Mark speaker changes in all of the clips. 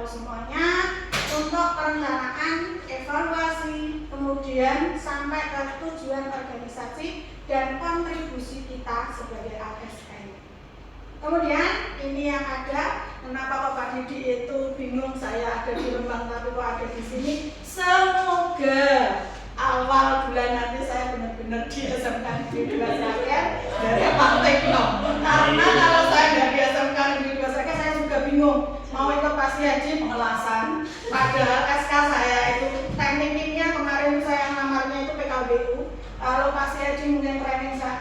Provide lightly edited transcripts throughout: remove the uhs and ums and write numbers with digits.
Speaker 1: tahu semuanya untuk perencanaan, evaluasi, kemudian sampai ke tujuan organisasi dan kontribusi kita sebagai ASN. Kemudian ini yang ada, kenapa kok Pak Didi itu bingung saya ada di Rembang tapi kok ada di sini. Semoga awal bulan nanti saya benar-benar di-SMK Negeri 2 Sragen dari Pak Tekno. Karena kalau saya nggak di SMK Negeri 2 Sragen saya juga bingung mau ikut pasti haji pengelasan. Padahal SK saya itu teknik kimia kemarin saya ngamarnya itu PKBU. Kalau pasti haji mungkin training 1,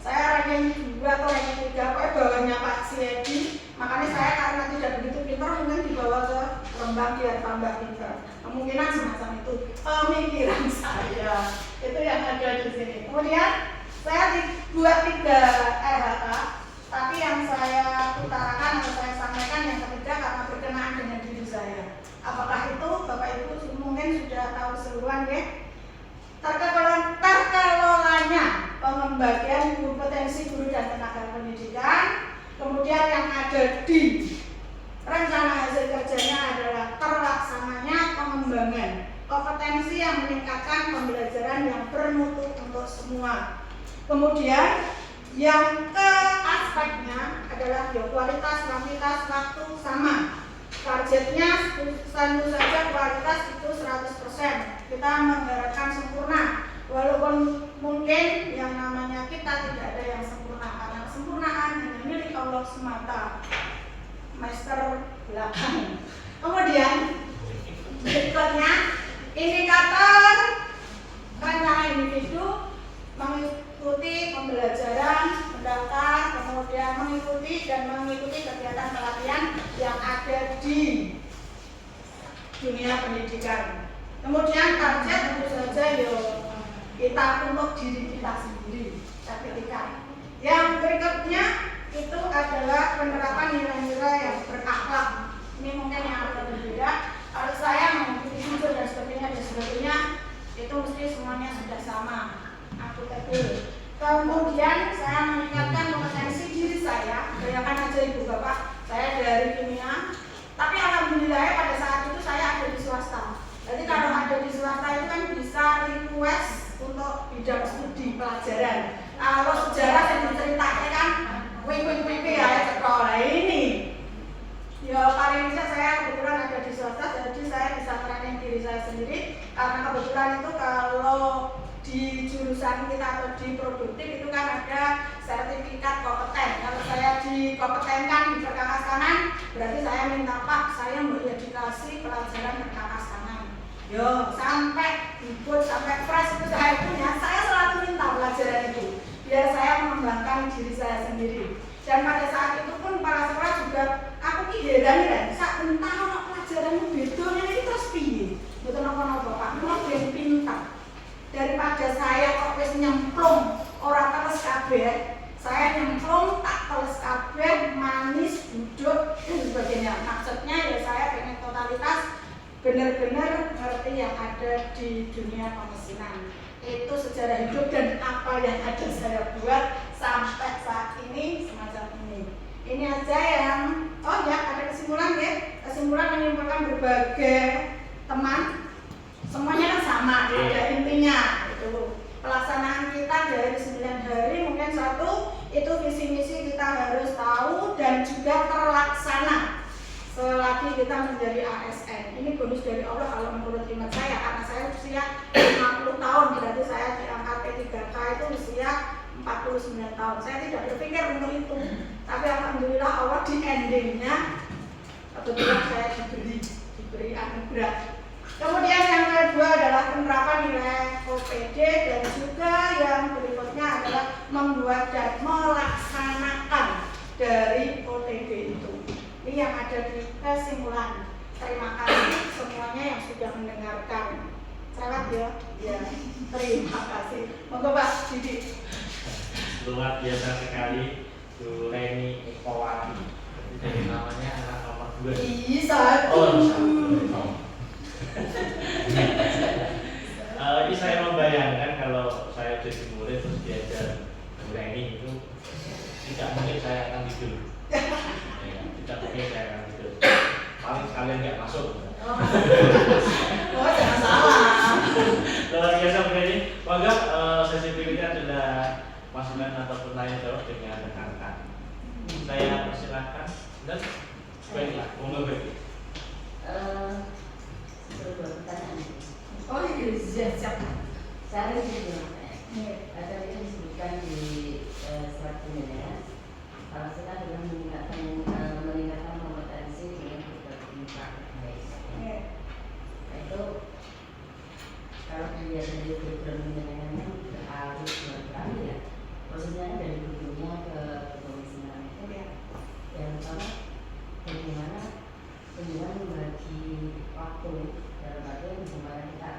Speaker 1: saya ranking 2 atau ranking 3, pokoknya bawahnya Pak Siedi. Makanya saya karena tidak begitu pintar mungkin dibawa ke Rembang biar tambah pintar. Kemungkinan semacam itu pemikiran saya. Itu yang ada di sini. Kemudian saya dibuat 3 RHK, tapi yang saya utarakan atau saya sampaikan yang ketiga karena berkenaan dengan diri saya. Apakah itu Bapak Ibu mungkin sudah tahu seluruhan ya? Terkelolanya pembagian kompetensi guru dan tenaga pendidikan, kemudian yang ada di rencana hasil kerjanya adalah terlaksananya pengembangan kompetensi yang meningkatkan pembelajaran yang bermutu untuk semua. Kemudian yang ke aspeknya adalah kualitas, kuantitas, waktu sama. Targetnya tentu saja kualitas itu 100%. Kita mengharapkan sempurna. Walaupun mungkin yang namanya kita tidak ada yang sempurna, karena kesempurnaan hanya milik Allah semata. Master belakang. Kemudian berikutnya indikator rencana individu mengikuti pembelajaran, mendaftar, kemudian mengikuti kegiatan pelatihan yang ada di dunia pendidikan. Kemudian target tentu saja kita untuk diri kita sendiri, sertifikat. Yang berikutnya itu adalah penerapan nilai-nilai yang berakhlak. Ini mungkin yang agak berbeda. Kalau saya mengikuti jujur dan sebagainya, itu mesti semuanya sudah sama. Akuntabel. Kemudian saya meningkatkan kompetensi diri saya. Bayangkan aja Ibu Bapak, saya dari kimia, tapi alhamdulillah pada saat itu saya ada di swasta. Jadi kalau ada di swasta itu kan bisa request untuk bidang studi pelajaran. Kalau sejarah yang diceritakan kan, wing ya sekolah ini. Ya paling tidak saya kebetulan ada di swasta, jadi saya bisa training diri saya sendiri. Karena kebetulan itu kalau di jurusan kita atau di produktif itu kan ada sertifikat kompeten. Kalau saya dikompeten di perkakas kanan, berarti saya minta Pak, saya mau dikasih pelajaran perkakas kanan. Yo, sampai ikut sampai fresh itu saya punya, saya selalu minta pelajaran itu biar saya mengembangkan diri saya sendiri. Dan pada saat itu pun para sekolah juga aku heran kan, sak entah ono pelajaran bedanya ini terus piye? Betul napa-napa Pak, mau ben pintar. Daripada saya kok wis nyemplung ora teles kabeh, saya nyemplung tak teles kabeh, manis, duduk dan sebagainya. Maksudnya ya saya pengen totalitas benar-benar ngerti yang ada di dunia pemesinan. Itu sejarah hidup dan apa yang ada saya buat sampai saat ini semacam ini. Ini aja yang ada kesimpulan ya. Kesimpulan menyimpulkan berbagai teman. Semuanya kan sama, ada intinya itu. Pelaksanaan kita dari 9 hari mungkin 1 itu visi misi kita harus tahu dan juga terlaksana selagi kita menjadi ASN. Ini bonus dari Allah kalau menurut iman saya, karena saya usia 50 tahun, berarti saya diangkat P3K itu usia 49 tahun. Saya tidak berpikir untuk itu, tapi alhamdulillah Allah di endingnya kebetulan saya diberi anugerah. Kemudian yang kedua adalah penerapan nilai OPD dan juga yang berikutnya adalah membuat dan melaksanakan dari OTD itu. Ini yang ada di kesimpulan. Terima kasih semuanya yang sudah mendengarkan. Selamat ya. Ya. Terima kasih. Monggo Pak Didi.
Speaker 2: Luar biasa sekali Bu Reni Ekowati. Jadi namanya anak nomor 2.
Speaker 1: Bisa.
Speaker 2: Oh, bisa. Ini saya membayangkan kalau saya jadi murid terus diajar Bu Reni itu tidak mungkin saya akan tidur. Ya, tidak mungkin saya akan tidur. paling sekalian nggak masuk.
Speaker 1: Oh, jangan salah.
Speaker 2: Luar biasa begini. Maka sesi berikutnya adalah masukan ataupun tanya jawab dengan rekan-rekan. Saya persilakan dan baiklah, monggo baik.
Speaker 3: Sebuah pertanyaan.
Speaker 1: Oh iya, siap.
Speaker 3: Saya juga ada yang disebutkan di surat penilaian. Salah satu adalah meningkatkan kompetensi dengan berbagai praktek baik. Nah, itu kalau dilihat dari program penilaiannya harus berkali ya. Prosesnya dari gurunya ke pemisinan itu yang pertama bagaimana penjualan membagi waktu dalam artian bagaimana kita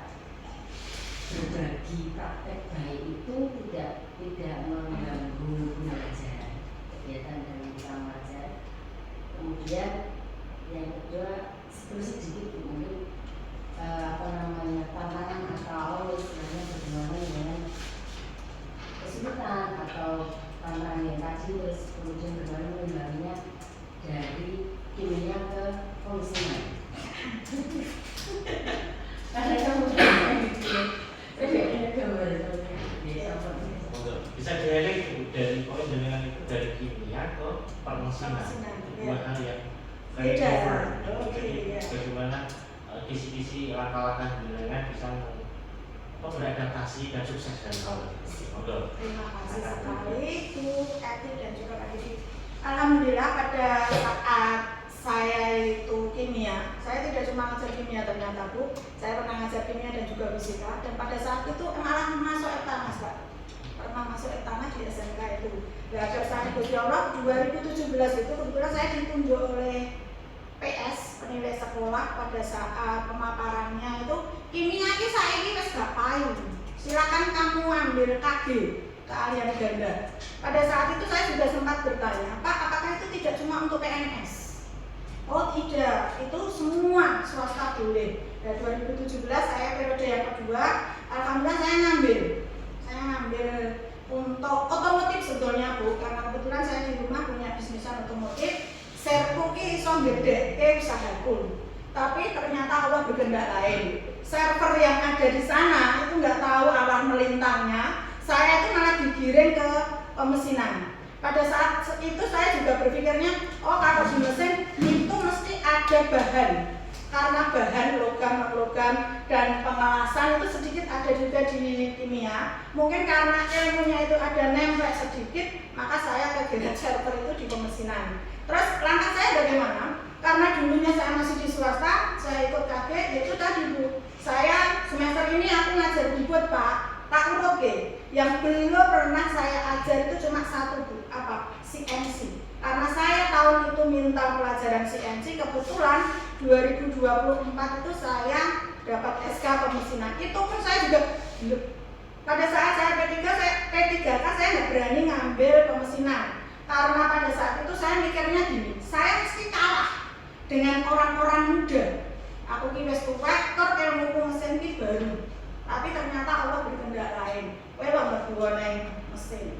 Speaker 3: berbagi praktek baik itu tidak mengganggu belajar kegiatan dan kita belajar. Kemudian yang kedua sedikit mungkin tantangan atau istilahnya bagaimana dengan kesulitan atau tantangan yang tadi, terus kemudian bagaimana mengimbanginya dari kimia ke fungsinya. Karena kamu
Speaker 2: bisa dilihat dari poin dengan itu dari kimia ke permesinan. Dua hal yang
Speaker 1: beda.
Speaker 2: Jadi bagaimana kisi-kisi langkah-langkah penilaian bisa beradaptasi dan sukses dari awal.
Speaker 1: Terima kasih sekali Bu Eti dan juga Pak Didi. Alhamdulillah pada saat saya itu kimia, saya tidak cuma ngajar kimia ternyata Bu, saya pernah ngajar kimia dan juga fisika, dan pada saat itu malah masuk Etanas Pak, pernah masuk Etanas di SMK itu. Dan saat itu Allah 2017 itu kebetulan saya ditunjuk oleh PS penilai sekolah pada saat pemaparannya itu kimia ini saya ini wis gak payu. Silakan kamu ambil KG, keahlian ganda. Pada saat itu saya juga sempat bertanya, Pak, apakah itu tidak cuma untuk PNS? Oh tidak, itu semua swasta boleh. Dan 2017 saya periode yang kedua, alhamdulillah saya ngambil untuk otomotif sebetulnya Bu, karena kebetulan saya di rumah punya bisnisan otomotif. Serku ki iso gedhekke usahaku. Tapi ternyata Allah berkehendak lain. Server yang ada di sana itu nggak tahu arah melintangnya. Saya itu malah digiring ke pemesinan. Pada saat itu saya juga berpikirnya, oh kalau di mesin itu mesti ada bahan. Karena bahan logam dan pengelasan itu sedikit ada juga di kimia. Mungkin karena ilmunya itu ada nempel sedikit, maka saya kegiatan server itu di pemesinan. Terus langkah saya bagaimana? Karena dulunya saya masih di swasta, saya ikut KG, yaitu tadi Bu. Saya semester ini aku ngajar bubut Pak, tak urut yang belum pernah saya ajar itu cuma satu Bu, apa? CNC. Karena saya tahun itu minta pelajaran CNC, kebetulan 2024 itu saya dapat SK pemesinan. Itu pun saya juga pada saat saya P3K saya nggak berani ngambil pemesinan. Karena pada saat itu saya mikirnya gini, saya mesti kalah dengan orang-orang muda. Aku ki wis tuwek, tur ilmu mesin ki baru. Tapi ternyata Allah berkehendak lain. Kowe lho mlebu nang mesin.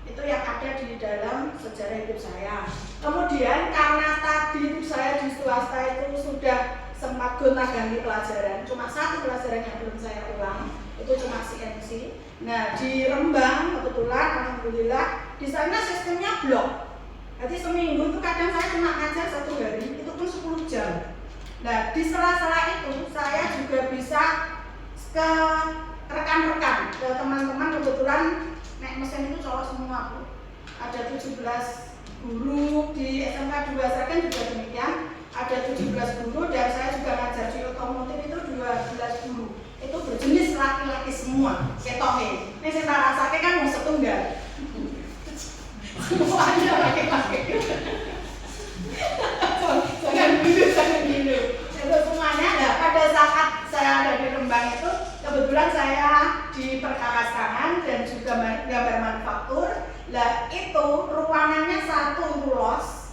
Speaker 1: Itu yang ada di dalam sejarah hidup saya. Kemudian karena tadi itu saya di swasta itu sudah sempat gonta-ganti pelajaran, cuma satu pelajaran yang belum saya ulang, itu cuma CNC. Nah di Rembang kebetulan alhamdulillah di sana sistemnya blok. Jadi seminggu itu kadang saya cuma ngajar 1 hari, itu pun 10 jam. Nah di sela-sela itu saya juga bisa ke rekan-rekan, ke teman-teman. Kebetulan naik mesin itu cowok semua Bu. Ada 17 guru di SMK 2 Sragen juga demikian. Ada 17 guru dan saya juga ngajar di otomotif itu 12 guru. Itu berjenis laki-laki semua. Ketoke. Ini saya rasakan kan mau setunggal. Semuanya laki-laki. Jangan dulu. Itu semuanya. Nah, pada saat saya ada di Rembang itu kebetulan saya di perkakas tangan dan juga gambar manufaktur. Lah itu ruangannya satu luas.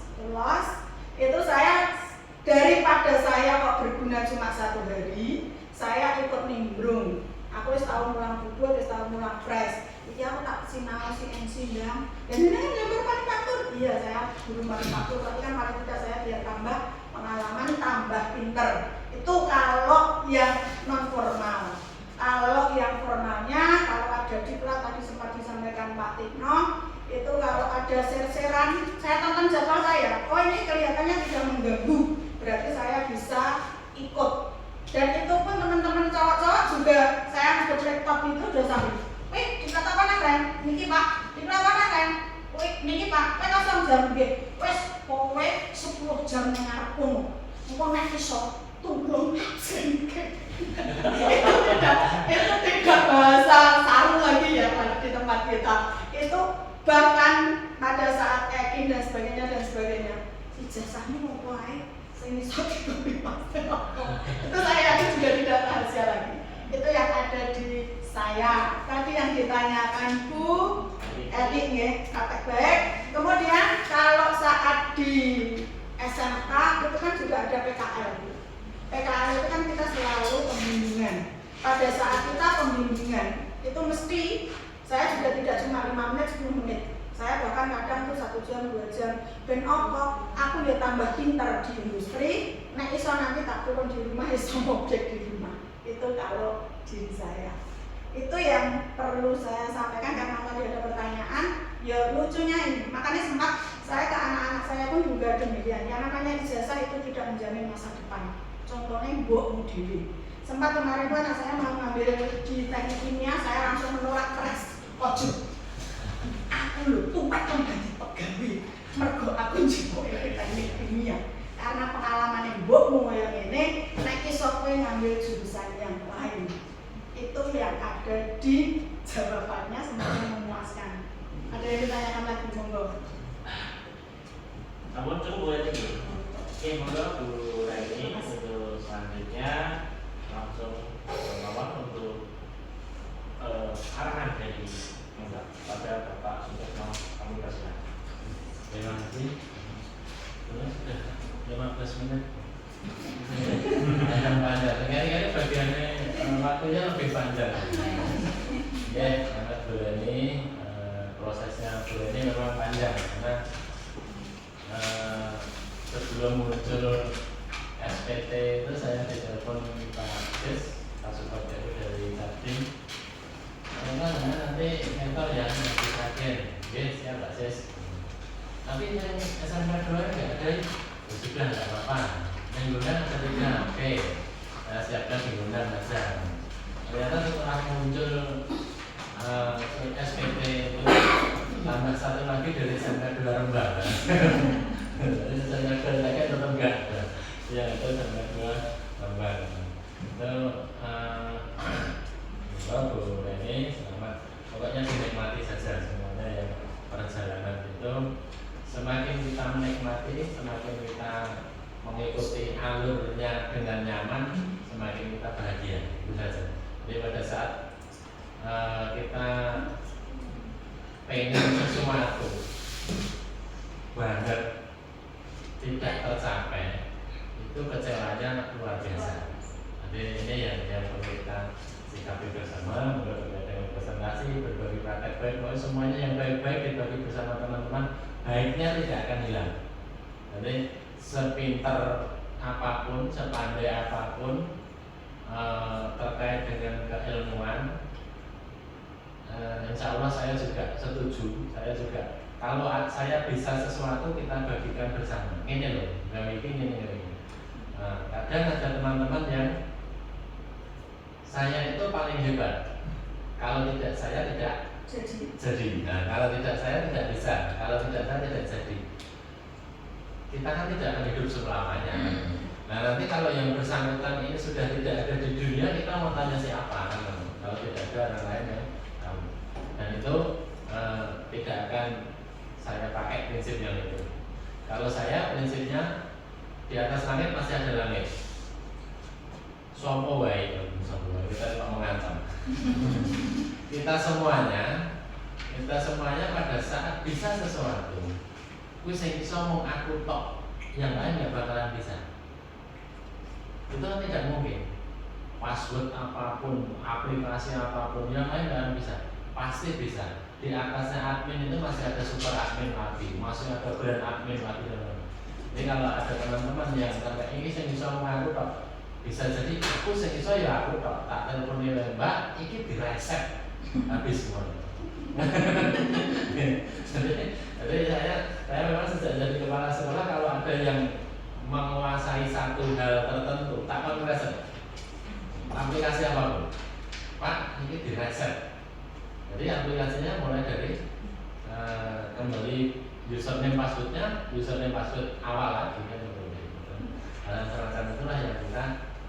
Speaker 1: Itu saya daripada saya kok berguna cuma 1 hari, saya ikut nimbrung. Aku wis tau mulang bubut, wis tau mulang fresh. Iki aku tak sinau CNC ndang. Dan ini kan gambar manufaktur. Iya, saya guru manufaktur, tapi kan paling tidak saya biar tambah pengalaman, tambah saya tonton jadwal saya, oh ini kelihatannya tidak mengganggu, berarti saya bisa ikut. Dan itu pun teman-teman cowok-cowok juga, saya ngedek laptop itu udah sambil, wih dikata apa nih niki pak, dikata apa nih wih niki pak, kosong jam gitu, wes kowe 10 jam ngarepmu, engkau nek iso tolong singkir. Itu tidak bahasa saru lagi ya kalau di tempat kita. Itu bahkan pada saat ekin dan sebagainya, ijazahmu mau wae sing iso dibebas. Itu saya yakin juga tidak rahasia lagi. Itu yang ada di saya. Tadi yang ditanyakan Bu Edik nggih, praktek baik. Kemudian kalau saat di SMK itu kan juga ada PKL. PKL itu kan kita selalu pembimbingan. Pada saat kita pembimbingan itu mesti saya juga tidak cuma 5 menit, 10 menit. Saya bahkan kadang tuh 1 jam, 2 jam. Ben opo, aku ya tambah pinter di industri. Nek iso nanti tak turun di rumah, iso ngobjek di rumah. Itu kalau diri saya. Itu yang perlu saya sampaikan karena tadi ada pertanyaan. Ya lucunya ini, makanya sempat saya ke anak-anak saya pun juga demikian. Yang namanya ijazah itu tidak menjamin masa depan. Contohnya mbokmu diri. Sempat kemarin tuh anak saya mau ngambil di teknik kimia, saya langsung menolak keras. Ojo, aku lho tumpet kan dadi pegawai. Mergo aku njupuk teknik kimia. Karena pengalaman mbokmu yang ini, nek iso kowe ngambil jurusan yang lain. Itu yang ada di jawabannya semuanya memuaskan. Ada yang ditanyakan lagi monggo.
Speaker 2: Namun cukup boleh dulu. Oke, monggo Bu Reni untuk selanjutnya langsung melawan untuk arahan dari pada Bapak Sutikno kami persilakan. Terima kasih. Terus sudah 15 menit. Yang panjang. Kali-kali bagiannya waktunya lebih panjang. Ya, karena Bu Reni prosesnya Bu Reni memang panjang karena sebelum muncul SPT itu saya ditelepon Pak Sis, Kasupat dari Jatim. Nanti mentor yang disajikan, yes, siap Pak Sis. Tapi yang SMK 2 nggak ada, sudah nggak apa-apa. Mingguan ada 3, oke. Saya siapkan mingguan aja. Ternyata setelah muncul SPT itu tambah 1 lagi dari SMK 2 Rembang. Jadi SMK 2 lagi tetap enggak ada. Ya itu SMK 2 Rembang. Itu Bu Reni selamat. Pokoknya dinikmati saja semuanya yang perjalanan itu. Semakin kita menikmati, semakin kita mengikuti alurnya dengan nyaman, semakin kita bahagia. Itu saja. Jadi pada saat kita pengen sesuatu banget tidak tercapai, itu kecewanya luar biasa. Jadi ini yang perlu kita sikapi bersama, berbagi dengan presentasi, berbagi praktek baik, pokoknya semuanya yang baik-baik dibagi bersama teman-teman, baiknya tidak akan hilang. Jadi sepinter apapun, sepandai apapun terkait dengan keilmuan, insya Allah saya juga setuju. Saya juga kalau saya bisa sesuatu kita bagikan bersama. Ini loh, nggak ini. Kadang ada teman-teman yang saya itu paling hebat. Kalau tidak saya tidak jadi. Nah, kalau tidak saya tidak bisa. Kalau tidak saya tidak jadi. Kita kan tidak akan hidup selamanya. Nah, nanti kalau yang bersangkutan ini sudah tidak ada di dunia, kita mau tanya siapa kan? Kalau tidak ada orang lain yang tahu. Dan itu tidak akan saya pakai prinsip yang itu. Kalau saya prinsipnya di atas langit masih ada langit. Sopo wae kita cuma mengancam. Kita semuanya pada saat bisa sesuatu, kuwi sing iso mung aku tok, yang lain nggak bakalan bisa. Itu tidak mungkin. Password apapun, aplikasi apapun, yang lain nggak bisa. Pasti bisa. Di atasnya admin itu masih ada super admin lagi, masih ada brand admin lagi. Jadi kalau ada teman-teman yang sampai ini sing iso mung aku tok, bisa jadi aku sing iso ya aku tak telepon Mbak, iki direset habis semuanya. Jadi saya memang sejak jadi kepala sekolah kalau ada yang menguasai satu hal tertentu tak akan reset aplikasi apapun, Pak ini di reset. Jadi aplikasinya mulai dari kembali username password awal lagi kan dan semacam itulah yang kita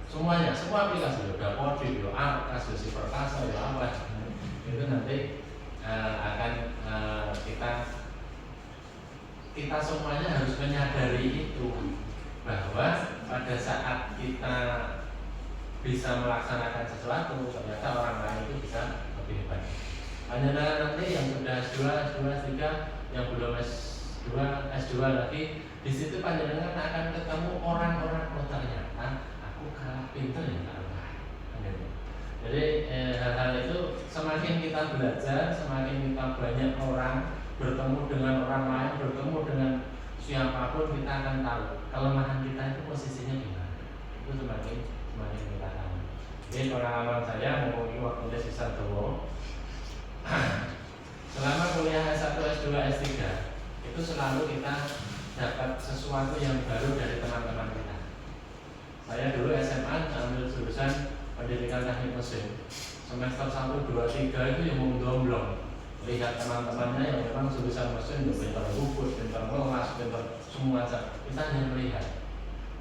Speaker 2: semuanya, semua aplikasi udah Kodi, kasus perkasa, apa itu nanti akan kita semuanya harus menyadari itu bahwa pada saat kita bisa melaksanakan sesuatu ternyata orang lain itu bisa lebih hebat. Hanya nanti yang sudah S2, S3, yang belum S2, S2 lagi di situ panjenengan akan ketemu orang-orang ternyata aku kalah pinter ya kalah. Jadi hal-hal itu semakin kita belajar, semakin kita banyak orang bertemu dengan orang lain, bertemu dengan siapapun kita akan tahu kelemahan kita itu posisinya di mana. Itu semakin kita tahu. Jadi pengalaman saya mempunyai waktunya sisa dowo. Selama kuliah S1, S2, S3 itu selalu kita dapat sesuatu yang baru dari teman-teman kita. Saya dulu SMA ambil jurusan pendidikan teknik mesin. Semester 1, 2, 3 itu yang mengdomblong. Lihat teman-temannya yang memang jurusan mesin, pintar bubut, pintar ngelas, pintar semua saja. Kita hanya melihat.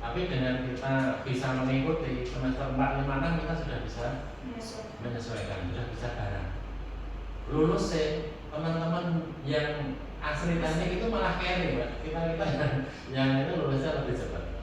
Speaker 2: Tapi dengan kita bisa mengikuti semester 4, 5, 6 kita sudah bisa menyesuaikan, sudah bisa bareng. Lulus teman-teman yang asli teknik itu malah carry, kita yang itu lulusnya lebih cepat.